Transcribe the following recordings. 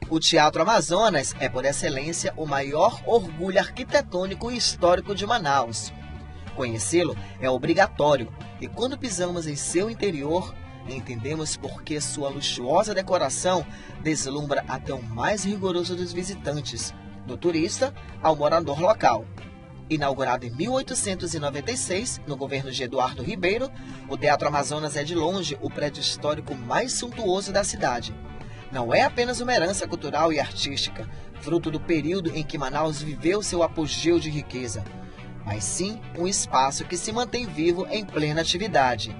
O Teatro Amazonas é, por excelência, o maior orgulho arquitetônico e histórico de Manaus. Conhecê-lo é obrigatório e quando pisamos em seu interior, entendemos por que sua luxuosa decoração deslumbra até o mais rigoroso dos visitantes, do turista ao morador local. Inaugurado em 1896, no governo de Eduardo Ribeiro, o Teatro Amazonas é de longe o prédio histórico mais suntuoso da cidade. Não é apenas uma herança cultural e artística, fruto do período em que Manaus viveu seu apogeu de riqueza, mas sim um espaço que se mantém vivo em plena atividade.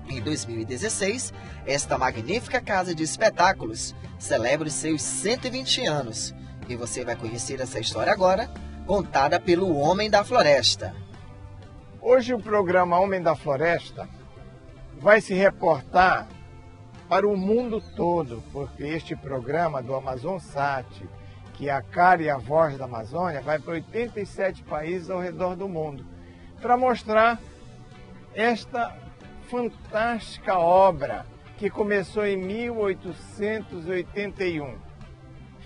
Em 2016, esta magnífica casa de espetáculos celebra os seus 120 anos. E você vai conhecer essa história agora, contada pelo Homem da Floresta. Hoje o programa Homem da Floresta vai se reportar para o mundo todo, porque este programa do Amazonsat, que é a cara e a voz da Amazônia, vai para 87 países ao redor do mundo, para mostrar esta fantástica obra que começou em 1881.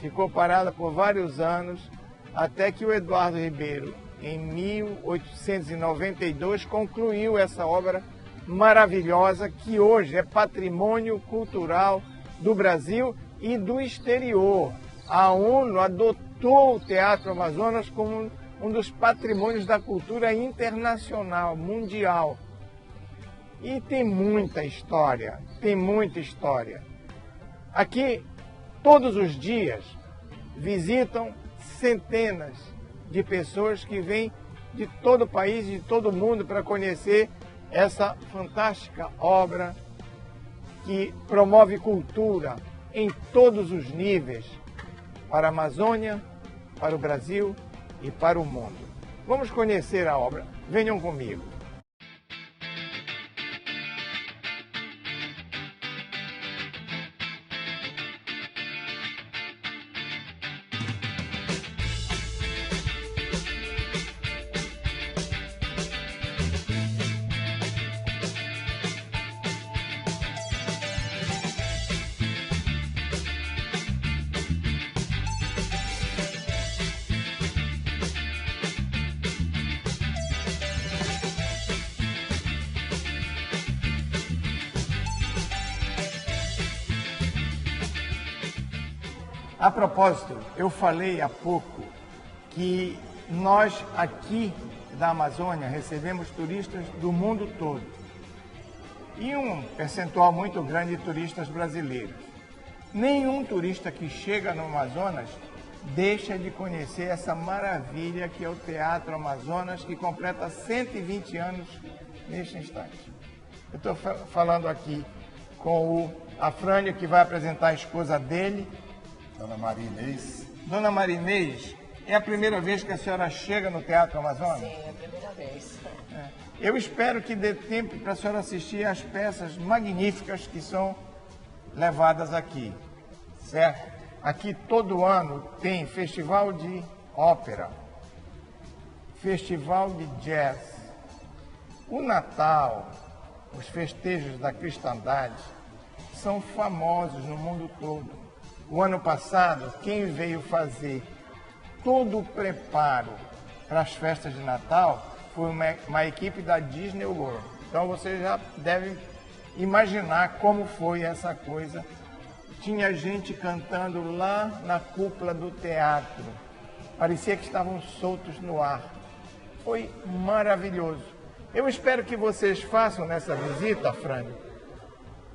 Ficou parada por vários anos, até que o Eduardo Ribeiro, em 1892, concluiu essa obra maravilhosa, que hoje é patrimônio cultural do Brasil e do exterior. A ONU adotou o Teatro Amazonas como um dos patrimônios da cultura internacional, mundial. E tem muita história, tem muita história. Aqui, todos os dias, visitam centenas de pessoas que vêm de todo o país, de todo o mundo, para conhecer essa fantástica obra que promove cultura em todos os níveis para a Amazônia, para o Brasil e para o mundo. Vamos conhecer a obra. Venham comigo. A propósito, eu falei há pouco que nós aqui da Amazônia recebemos turistas do mundo todo e um percentual muito grande de turistas brasileiros. Nenhum turista que chega no Amazonas deixa de conhecer essa maravilha que é o Teatro Amazonas, que completa 120 anos neste instante. Eu estou falando aqui com o Afrânio, que vai apresentar a esposa dele, Dona Maria Inês. Dona Maria Inês, é a primeira vez que a senhora chega no Teatro Amazonas? Sim, é a primeira vez. Eu espero que dê tempo para a senhora assistir às peças magníficas que são levadas aqui, certo? Aqui todo ano tem festival de ópera, festival de jazz, o Natal, os festejos da cristandade são famosos no mundo todo. O ano passado, quem veio fazer todo o preparo para as festas de Natal foi uma equipe da Disney World. Então vocês já devem imaginar como foi essa coisa. Tinha gente cantando lá na cúpula do teatro. Parecia que estavam soltos no ar. Foi maravilhoso. Eu espero que vocês façam nessa visita, Frânio,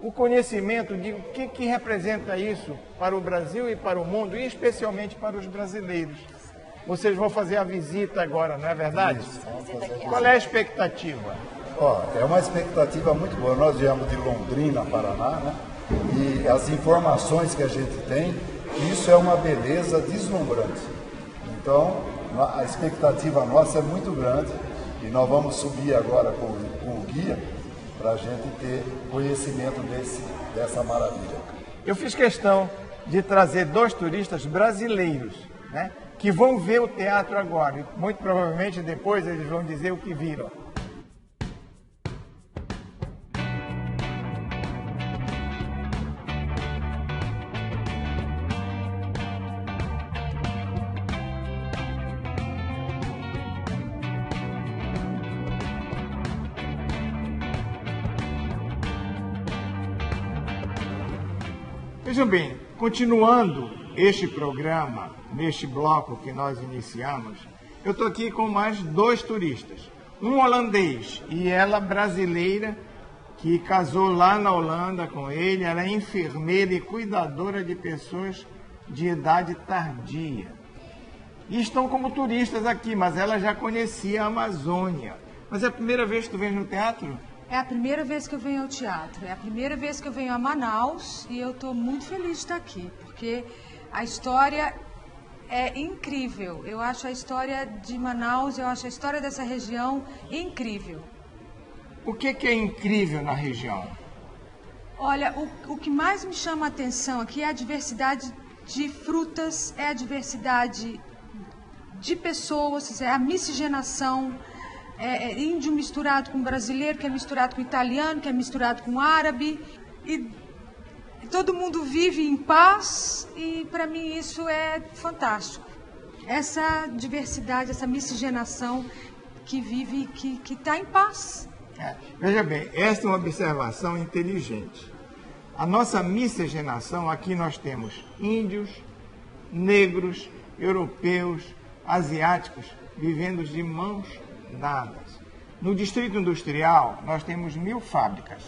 o conhecimento de o que representa isso para o Brasil e para o mundo, e especialmente para os brasileiros. Vocês vão fazer a visita agora, não é verdade? Qual é a expectativa? É uma expectativa muito boa. Nós viemos de Londrina, Paraná, né? E as informações que a gente tem, isso é uma beleza deslumbrante. Então, a expectativa nossa é muito grande e nós vamos subir agora com o guia para a gente ter conhecimento dessa maravilha. Eu fiz questão de trazer 2 turistas brasileiros, né, que vão ver o teatro agora. E muito provavelmente depois eles vão dizer o que viram. Vejam bem, continuando este programa, neste bloco que nós iniciamos, eu estou aqui com mais 2 turistas. Um holandês e ela brasileira, que casou lá na Holanda com ele. Ela é enfermeira e cuidadora de pessoas de idade tardia. E estão como turistas aqui, mas ela já conhecia a Amazônia. Mas é a primeira vez que tu vem no teatro? É a primeira vez que eu venho ao teatro, é a primeira vez que eu venho a Manaus e eu estou muito feliz de estar aqui, porque a história é incrível. Eu acho a história de Manaus, eu acho a história dessa região incrível. O que é incrível na região? Olha, o que mais me chama a atenção aqui é a diversidade de frutas, é a diversidade de pessoas, é a miscigenação. É índio misturado com brasileiro, que é misturado com italiano, que é misturado com árabe. E todo mundo vive em paz e, para mim, isso é fantástico. Essa diversidade, essa miscigenação que vive, que está em paz. Veja bem, esta é uma observação inteligente. A nossa miscigenação, aqui nós temos índios, negros, europeus, asiáticos, vivendo de mãos dadas. No Distrito Industrial, nós temos 1000 fábricas.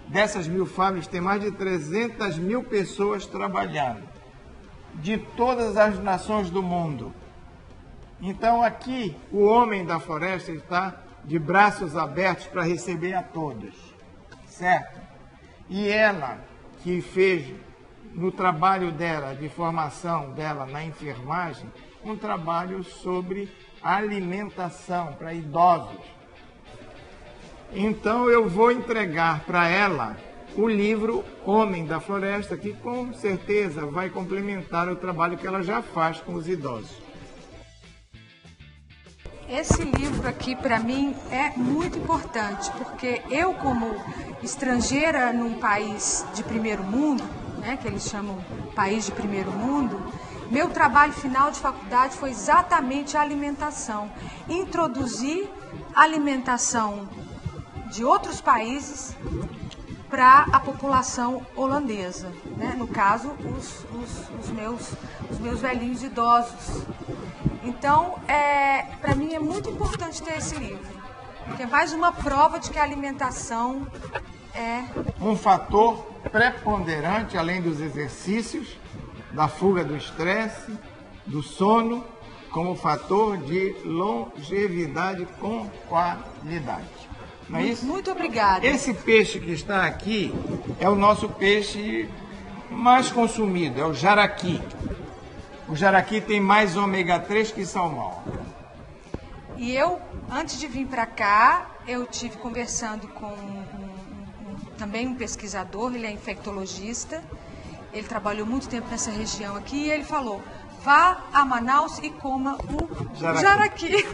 Dessas 1000 fábricas, tem mais de 300 mil pessoas trabalhando, de todas as nações do mundo. Então, aqui, o homem da floresta está de braços abertos para receber a todos, certo? E ela, que fez no trabalho dela, de formação dela na enfermagem, um trabalho sobre alimentação para idosos. Então eu vou entregar para ela o livro Homem da Floresta, que com certeza vai complementar o trabalho que ela já faz com os idosos. Esse livro aqui, para mim, é muito importante, porque eu, como estrangeira num país de primeiro mundo, né, que eles chamam país de primeiro mundo, meu trabalho final de faculdade foi exatamente a alimentação. Introduzir alimentação de outros países para a população holandesa, né? No caso, os meus velhinhos idosos. Então, para mim é muito importante ter esse livro, porque é mais uma prova de que a alimentação é um fator preponderante, além dos exercícios, da fuga do estresse, do sono, como fator de longevidade com qualidade. Não é isso? Muito obrigada. Esse peixe que está aqui é o nosso peixe mais consumido, é o jaraqui. O jaraqui tem mais ômega 3 que salmão. E eu, antes de vir para cá, eu tive conversando com também um pesquisador, ele é infectologista. Ele trabalhou muito tempo nessa região aqui e ele falou: vá a Manaus e coma o jaraqui.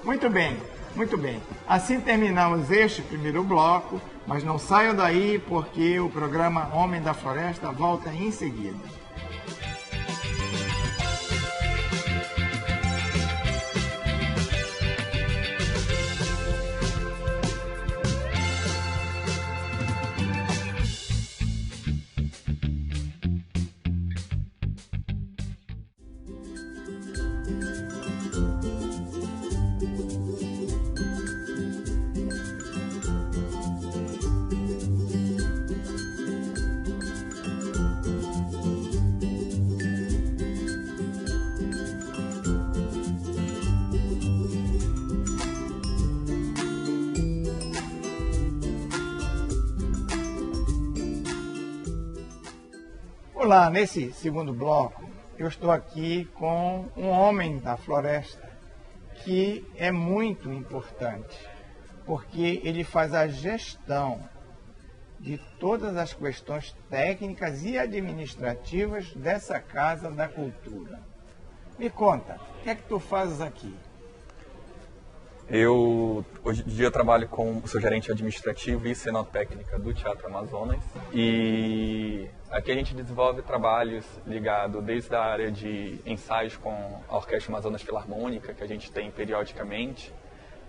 Muito bem, muito bem. Assim terminamos este primeiro bloco, mas não saiam daí porque o programa Homem da Floresta volta em seguida. Olá, nesse segundo bloco eu estou aqui com um homem da floresta que é muito importante, porque ele faz a gestão de todas as questões técnicas e administrativas dessa Casa da Cultura. Me conta, o que é que tu fazes aqui? Hoje em dia, trabalho sou gerente administrativo e cenotécnica do Teatro Amazonas. E aqui a gente desenvolve trabalhos ligados desde a área de ensaios com a Orquestra Amazonas Filarmônica, que a gente tem periodicamente,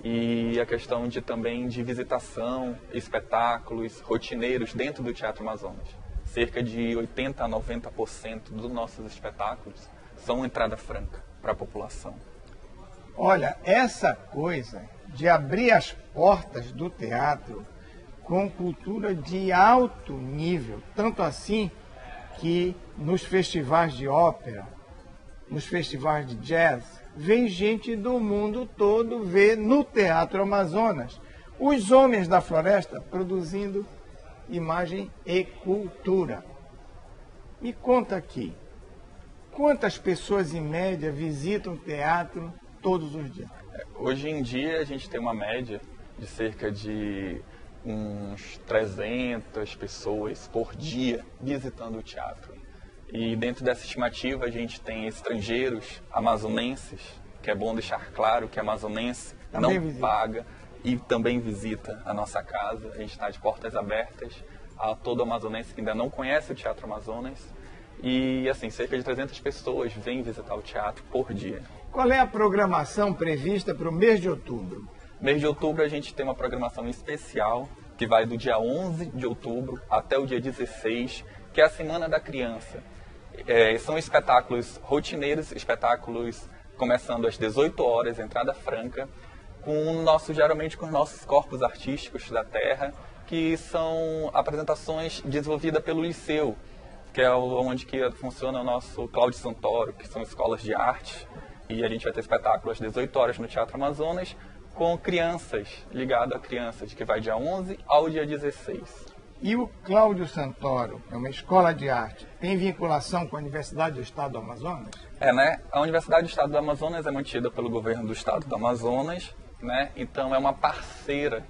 e a questão também de visitação, espetáculos rotineiros dentro do Teatro Amazonas. cerca de 80% a 90% dos nossos espetáculos são entrada franca para a população. Olha, essa coisa de abrir as portas do teatro com cultura de alto nível, tanto assim que nos festivais de ópera, nos festivais de jazz, vem gente do mundo todo ver no Teatro Amazonas os homens da floresta produzindo imagem e cultura. Me conta aqui, quantas pessoas em média visitam o teatro todos os dias? Hoje em dia a gente tem uma média de cerca de uns 300 pessoas por dia visitando o teatro. E dentro dessa estimativa a gente tem estrangeiros amazonenses, que é bom deixar claro que amazonense também não paga e também visita a nossa casa. A gente está de portas abertas a todo amazonense que ainda não conhece o Teatro Amazonas. E assim, cerca de 300 pessoas vêm visitar o teatro por dia. Qual é a programação prevista para o mês de outubro? Mês de outubro a gente tem uma programação especial que vai do dia 11 de outubro até o dia 16, que é a Semana da Criança. São espetáculos rotineiros, espetáculos começando às 18 horas, entrada franca, geralmente com os nossos corpos artísticos da terra, que são apresentações desenvolvidas pelo Liceu, que é onde que funciona o nosso Cláudio Santoro, que são escolas de arte. E a gente vai ter espetáculo às 18 horas no Teatro Amazonas, com crianças, ligado a crianças, que vai dia 11 ao dia 16. E o Cláudio Santoro, é uma escola de arte, tem vinculação com a Universidade do Estado do Amazonas? Né? A Universidade do Estado do Amazonas é mantida pelo governo do Estado do Amazonas, né? Então é uma parceira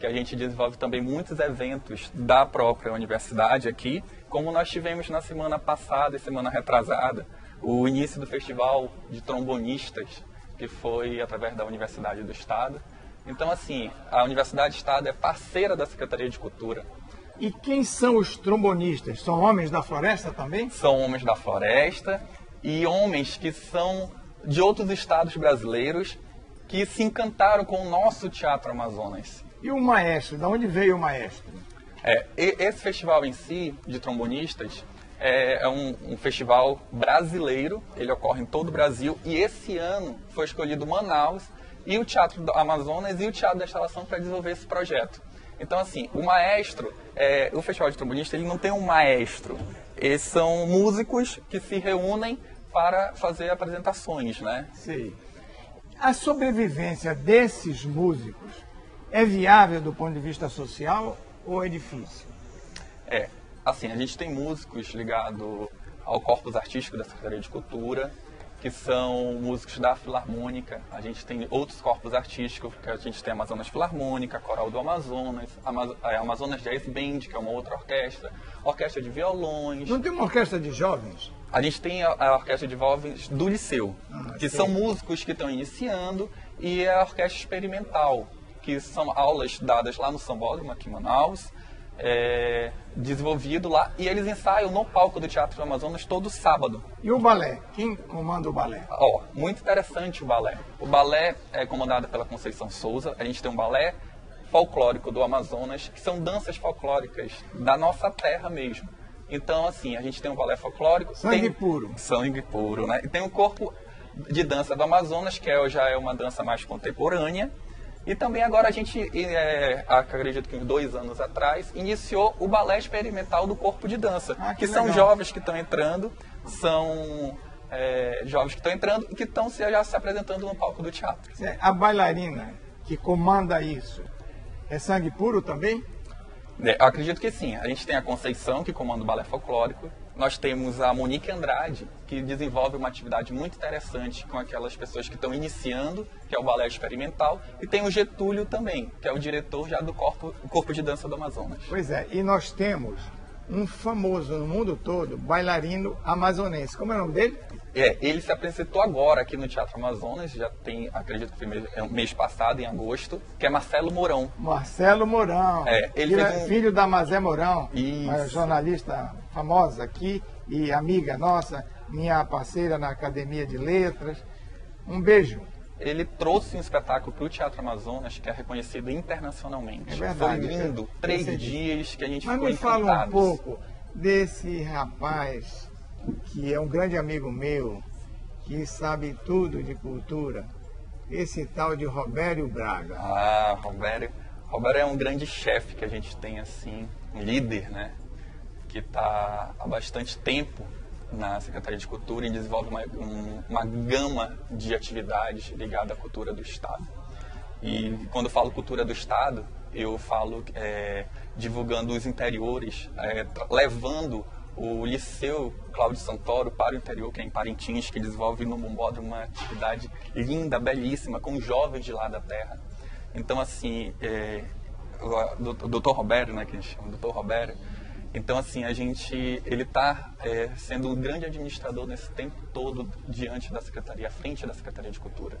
que a gente desenvolve também muitos eventos da própria universidade aqui, como nós tivemos na semana passada e semana retrasada, o início do Festival de Trombonistas, que foi através da Universidade do Estado. Então, assim, a Universidade do Estado é parceira da Secretaria de Cultura. E quem são os trombonistas? São homens da floresta também? São homens da floresta e homens que são de outros estados brasileiros que se encantaram com o nosso Teatro Amazonas. E o maestro? De onde veio o maestro? Esse festival em si, de trombonistas, é um festival brasileiro, ele ocorre em todo o Brasil, e esse ano foi escolhido Manaus e o Teatro do Amazonas e o Teatro da Instalação para desenvolver esse projeto. Então, assim, o maestro, o Festival de Trombonista, ele não tem um maestro, eles são músicos que se reúnem para fazer apresentações, né? Sim. A sobrevivência desses músicos é viável do ponto de vista social ou é difícil? Assim, a gente tem músicos ligados ao corpus artístico da Secretaria de Cultura, que são músicos da Filarmônica. A gente tem outros corpos artísticos, que a gente tem a Amazonas Filarmônica, a Coral do Amazonas, a Amazonas Jazz Band, que é uma outra orquestra de violões. Não tem uma orquestra de jovens? A gente tem a orquestra de jovens do Liceu, que são músicos que estão iniciando, e a orquestra experimental, que são aulas dadas lá no Sambódromo, aqui em Manaus, desenvolvido lá, e eles ensaiam no palco do Teatro do Amazonas todo sábado. E o balé? Quem comanda o balé? Muito interessante o balé. O balé é comandado pela Conceição Souza. A gente tem um balé folclórico do Amazonas, que são danças folclóricas da nossa terra mesmo. Então, assim, a gente tem um balé folclórico... Sangue puro. Sangue puro, né? E tem um corpo de dança do Amazonas, que já é uma dança mais contemporânea. E também agora a gente, acredito que uns 2 anos atrás, iniciou o balé experimental do corpo de dança, que são jovens que estão entrando, e que estão já se apresentando no palco do teatro. A bailarina que comanda isso é sangue puro também? Eu acredito que sim. A gente tem a Conceição, que comanda o balé folclórico. Nós temos a Monique Andrade, que desenvolve uma atividade muito interessante com aquelas pessoas que estão iniciando, que é o balé experimental. E tem o Getúlio também, que é o diretor já do corpo de dança do Amazonas. Pois é, e nós temos um famoso no mundo todo bailarino amazonense. Como é o nome dele? Ele se apresentou agora aqui no Teatro Amazonas, já tem, acredito que foi mês passado, em agosto, que é Marcelo Mourão. Marcelo Mourão, ele é filho da Mazé Mourão, uma Isso. jornalista famosa aqui e amiga nossa, minha parceira na Academia de Letras. Um beijo. Ele trouxe um espetáculo para o Teatro Amazonas que é reconhecido internacionalmente. É verdade. Foi lindo, 3 dias que a gente ficou encantado. Mas me fala um pouco desse rapaz que é um grande amigo meu, que sabe tudo de cultura, esse tal de Robério Braga. Ah, Robério é um grande chefe que a gente tem, assim, um líder, né? Que está há bastante tempo na Secretaria de Cultura e desenvolve uma gama de atividades ligadas à cultura do Estado. E quando eu falo cultura do Estado, eu falo divulgando os interiores, levando o Liceu Cláudio Santoro para o interior, que é em Parintins, que desenvolve no Mumbódromo uma atividade linda, belíssima, com jovens de lá da terra. Então, assim, o Dr. Robério, né, que a gente chama, o Dr. Robério, então, assim, ele está sendo um grande administrador nesse tempo todo diante da Secretaria, à frente da Secretaria de Cultura.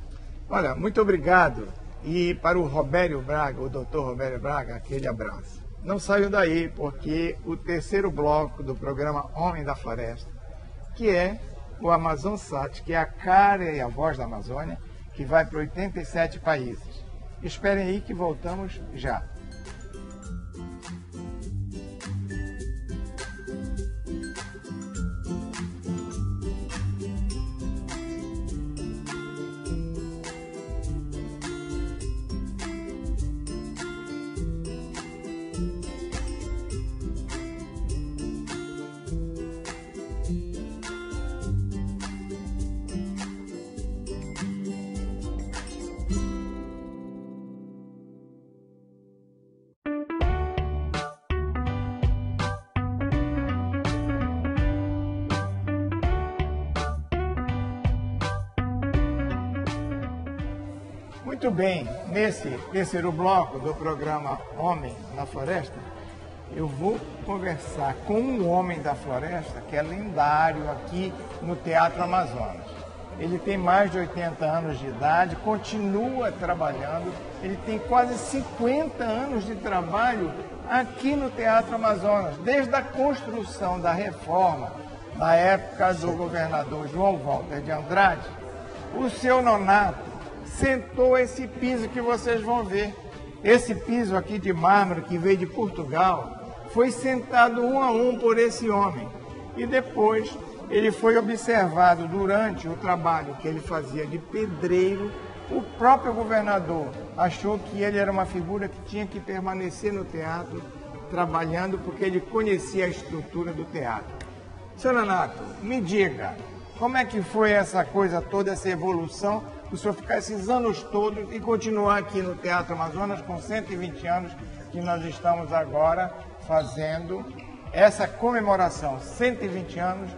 Olha, muito obrigado. E para o Robério Braga, o Dr. Robério Braga, aquele abraço. Não saiu daí, porque o terceiro bloco do programa Homem da Floresta, que é o Amazonsat, que é a cara e a voz da Amazônia, que vai para 87 países. Esperem aí que voltamos já. Muito bem, nesse terceiro bloco do programa Homem na Floresta, eu vou conversar com um homem da floresta que é lendário aqui no Teatro Amazonas. Ele tem mais de 80 anos de idade, continua trabalhando, ele tem quase 50 anos de trabalho aqui no Teatro Amazonas, desde a construção da reforma, na época do governador João Walter de Andrade. O seu Nonato sentou esse piso que vocês vão ver. Esse piso aqui de mármore que veio de Portugal foi sentado um a um por esse homem. E depois ele foi observado durante o trabalho que ele fazia de pedreiro. O próprio governador achou que ele era uma figura que tinha que permanecer no teatro trabalhando porque ele conhecia a estrutura do teatro. Seu Nonato, me diga, como é que foi essa coisa toda, essa evolução, o senhor ficar esses anos todos e continuar aqui no Teatro Amazonas com 120 anos que nós estamos agora fazendo essa comemoração, 120 anos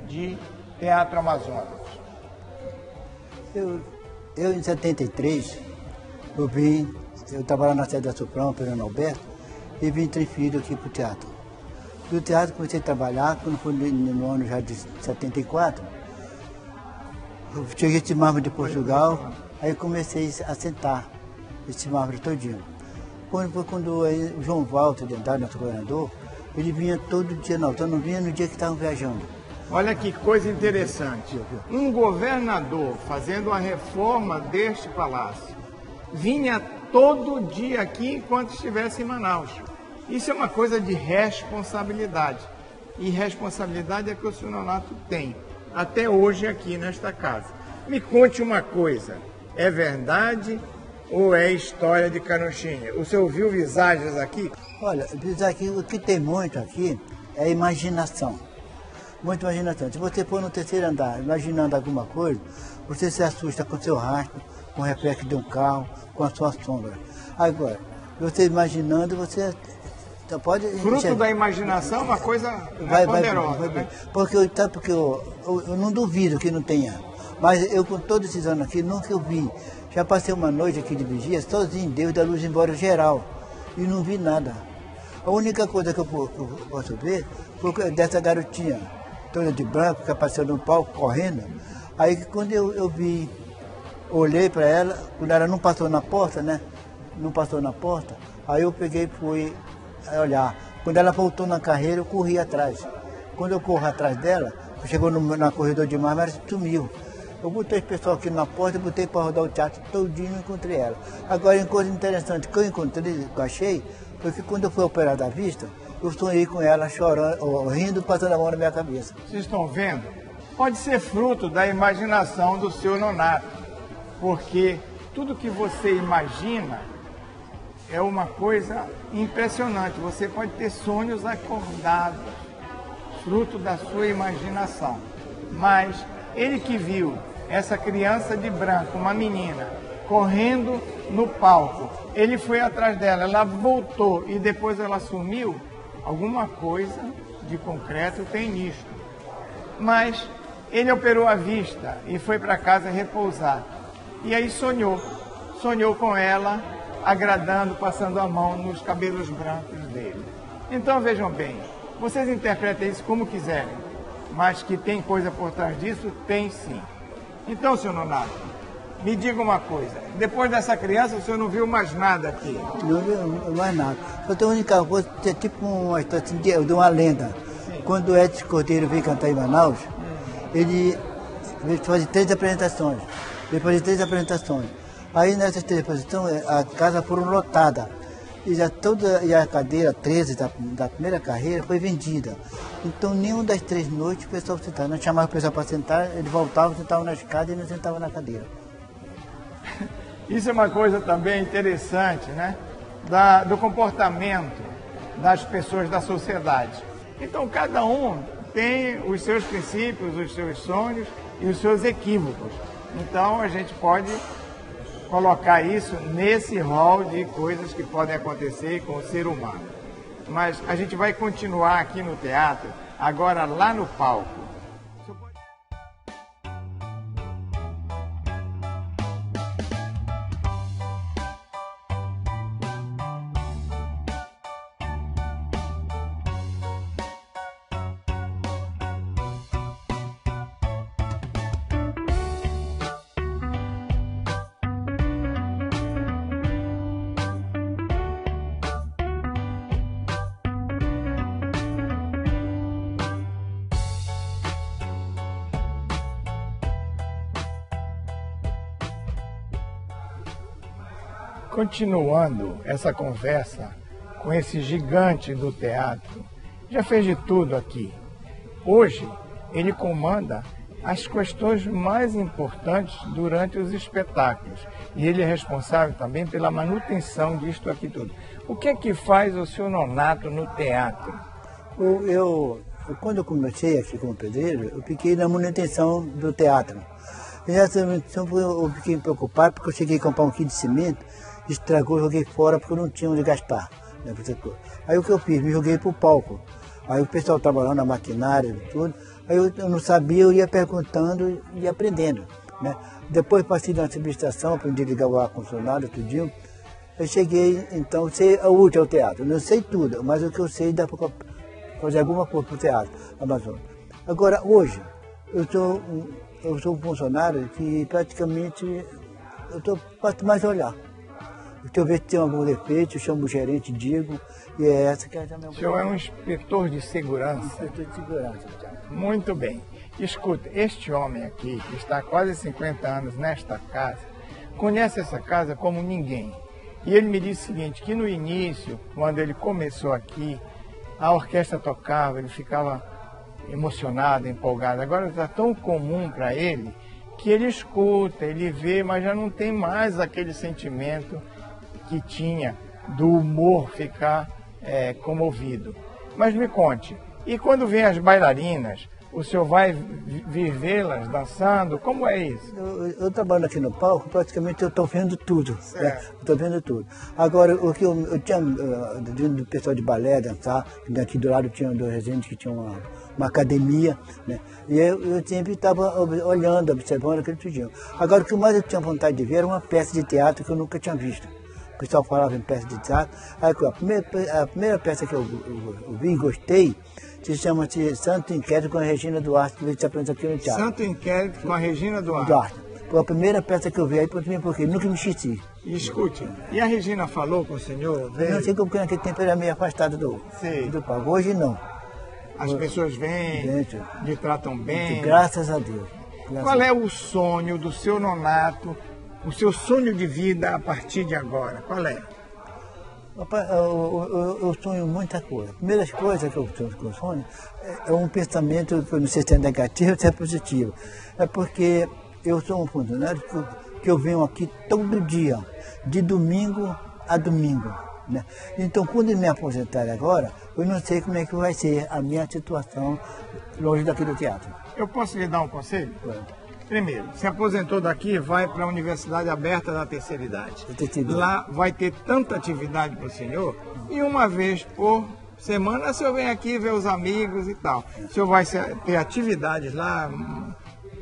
de Teatro Amazonas? Eu em 73, eu trabalhava na sede da Suprema, Fernando Alberto, e vim transferido aqui para o teatro. Do teatro comecei a trabalhar, quando foi no ano já de 74, eu cheguei esse mármore de Portugal, aí comecei a sentar esse mármore todinho. Quando o João Walter de Andrade, nosso governador, ele vinha todo dia, não vinha no dia que estavam viajando. Olha que coisa interessante. Um governador fazendo a reforma deste palácio vinha todo dia aqui enquanto estivesse em Manaus. Isso é uma coisa de responsabilidade. E responsabilidade é que o senhor Nonato tem até hoje aqui nesta casa. Me conte uma coisa, é verdade ou é história de carochinha? O senhor viu visagens aqui? Olha, o que tem muito aqui é imaginação. Muita imaginação. Se você for no terceiro andar imaginando alguma coisa, você se assusta com o seu rastro, com o reflexo de um carro, com a sua sombra. Agora, você imaginando, você pode... Fruto da imaginação, uma coisa poderosa, né? Porque eu não duvido que não tenha. Mas eu, com todos esses anos aqui, nunca eu vi. Já passei uma noite aqui de vigia, sozinho, Deus da luz embora geral. E não vi nada. A única coisa que eu posso ver foi dessa garotinha, toda de branco, que apareceu no palco, correndo. Aí quando eu vi, olhei para ela, quando ela não passou na porta, né? Não passou na porta, aí eu peguei e fui olhar. Quando ela voltou na carreira, eu corri atrás. Quando eu corro atrás dela, chegou na corredor de mármore, ela sumiu. Eu botei o pessoal aqui na porta, botei para rodar o teatro todinho e encontrei ela. Agora, uma coisa interessante que eu encontrei, que eu achei, foi que quando eu fui operar da vista, eu sonhei com ela chorando, rindo, passando a mão na minha cabeça. Vocês estão vendo? Pode ser fruto da imaginação do seu nonato, porque tudo que você imagina é uma coisa impressionante. Você pode ter sonhos acordados, fruto da sua imaginação. Mas ele que viu essa criança de branco, uma menina, correndo no palco, ele foi atrás dela, ela voltou e depois ela sumiu, alguma coisa de concreto tem nisto. Mas ele operou a vista e foi para casa repousar. E aí sonhou com ela, agradando, passando a mão nos cabelos brancos dele. Então vejam bem, vocês interpretem isso como quiserem, mas que tem coisa por trás disso, tem sim. Então, senhor Nonato, me diga uma coisa, depois dessa criança o senhor não viu mais nada aqui? Não viu mais nada. Só tem a única coisa, é tipo uma história assim, de uma lenda. Sim. Quando o Edson Cordeiro veio cantar em Manaus, ele veio fazer 3 apresentações. Aí nessas 3 apresentações, a casa foram lotada. E a cadeira 13 da primeira carreira foi vendida. Então, nenhuma das 3 noites o pessoal sentava. Nós chamávamos o pessoal para sentar, eles voltavam, sentavam na escada e não sentavam na cadeira. Isso é uma coisa também interessante, né? Do comportamento das pessoas da sociedade. Então, cada um tem os seus princípios, os seus sonhos e os seus equívocos. Então, a gente pode colocar isso nesse rol de coisas que podem acontecer com o ser humano. Mas a gente vai continuar aqui no teatro, agora lá no palco. Continuando essa conversa com esse gigante do teatro, já fez de tudo aqui. Hoje, ele comanda as questões mais importantes durante os espetáculos. E ele é responsável também pela manutenção disto aqui tudo. O que é que faz o seu Nonato no teatro? Quando eu comecei aqui como pedreiro, eu fiquei na manutenção do teatro. E nessa manutenção eu fiquei preocupado porque eu cheguei a comprar 1 quilo de cimento, estragou, joguei fora porque eu não tinha onde gastar. Né? Aí o que eu fiz? Me joguei para o palco. Aí o pessoal trabalhando na maquinária e tudo. Aí eu não sabia, eu ia perguntando e aprendendo. Né? Depois passei na administração, aprendi a ligar o ar-condicionado, tudinho. Eu cheguei, então, sei útil ao teatro. Eu não sei tudo, mas o que eu sei dá para fazer alguma coisa para o teatro Amazonas. Agora, hoje, eu sou um funcionário que praticamente eu posso mais olhar. Se eu ver se tem algum defeito, eu chamo o gerente, digo, e é essa que é a minha... O senhor é um inspetor de segurança? Inspetor de segurança, Thiago. Muito bem. Escuta, este homem aqui, que está há quase 50 anos nesta casa, conhece essa casa como ninguém. E ele me disse o seguinte, que no início, quando ele começou aqui, a orquestra tocava, ele ficava emocionado, empolgado. Agora está tão comum para ele que ele escuta, ele vê, mas já não tem mais aquele sentimento que tinha do humor ficar comovido. Mas me conte, e quando vem as bailarinas, o senhor vai vê-las dançando? Como é isso? Eu trabalho aqui no palco, praticamente eu estou vendo tudo. Né? Estou vendo tudo. Agora, o que eu tinha do pessoal de balé dançar, aqui do lado tinha do Resende que tinha uma academia, né? E eu sempre estava olhando, observando aquele tudinho. Agora, o que mais eu tinha vontade de ver era uma peça de teatro que eu nunca tinha visto. O pessoal falava em peça de teatro. Aí, a primeira peça que eu vi e gostei se chama Santo Inquérito com a Regina Duarte, que veio se apresentar aqui no teatro. Santo Inquérito com a Regina Duarte. Foi a primeira peça que eu vi aí, porque nunca me esqueci. E escute, e a Regina falou com o senhor? Eu não sei como, porque naquele tempo era meio afastado do palco. Hoje não. As pessoas vêm, lhe tratam bem. Graças a Deus. Qual é o sonho do seu Nonato, o seu sonho de vida a partir de agora? Qual é? Rapaz, eu sonho muita coisa. A primeira coisa que eu sonho é um pensamento, que eu não sei se é negativo ou se é positivo. É porque eu sou um funcionário que eu venho aqui todo dia, de domingo a domingo. Né? Então, quando eu me aposentar agora, eu não sei como é que vai ser a minha situação longe daqui do teatro. Eu posso lhe dar um conselho? Primeiro, se aposentou daqui, vai para a Universidade Aberta da Terceira Idade. Lá vai ter tanta atividade para o senhor, e uma vez por semana o senhor vem aqui ver os amigos e tal. O senhor vai ter atividades lá,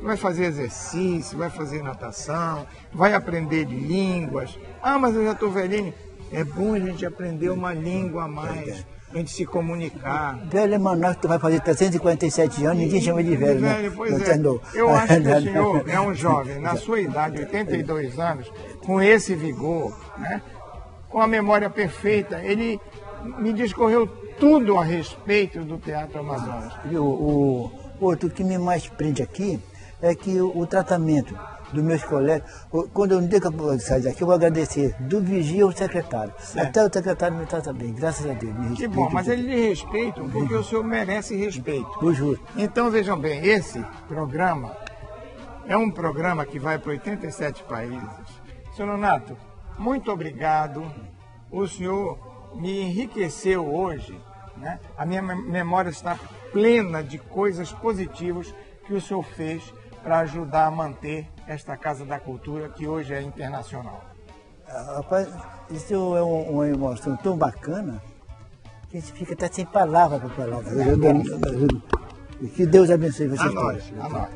vai fazer exercício, vai fazer natação, vai aprender línguas. Ah, mas eu já estou velhinho. É bom a gente aprender uma língua a mais, a gente se comunicar. Velho é Manaus, tu vai fazer 347 anos, ninguém chama de velho, né? Pois é. Eu acho que o senhor é um jovem, na sua idade, 82 anos, com esse vigor, né? Com a memória perfeita, ele me discorreu tudo a respeito do Teatro Amazonas. O outro que me mais prende aqui é que o tratamento dos meus colegas, quando eu não sair daqui, eu vou agradecer do vigia ao secretário. Certo. Até o secretário me trata bem, graças a Deus. Que bom, mas eles lhe respeitam porque o senhor merece respeito. Eu juro. Então vejam bem, esse programa é um programa que vai para 87 países. Senhor Nonato, muito obrigado. O senhor me enriqueceu hoje, né? A minha memória está plena de coisas positivas que o senhor fez para ajudar a manter esta Casa da Cultura, que hoje é internacional. Rapaz, isso é uma emoção tão bacana que a gente fica até sem palavras para falar. Que Deus abençoe vocês todos. A nós.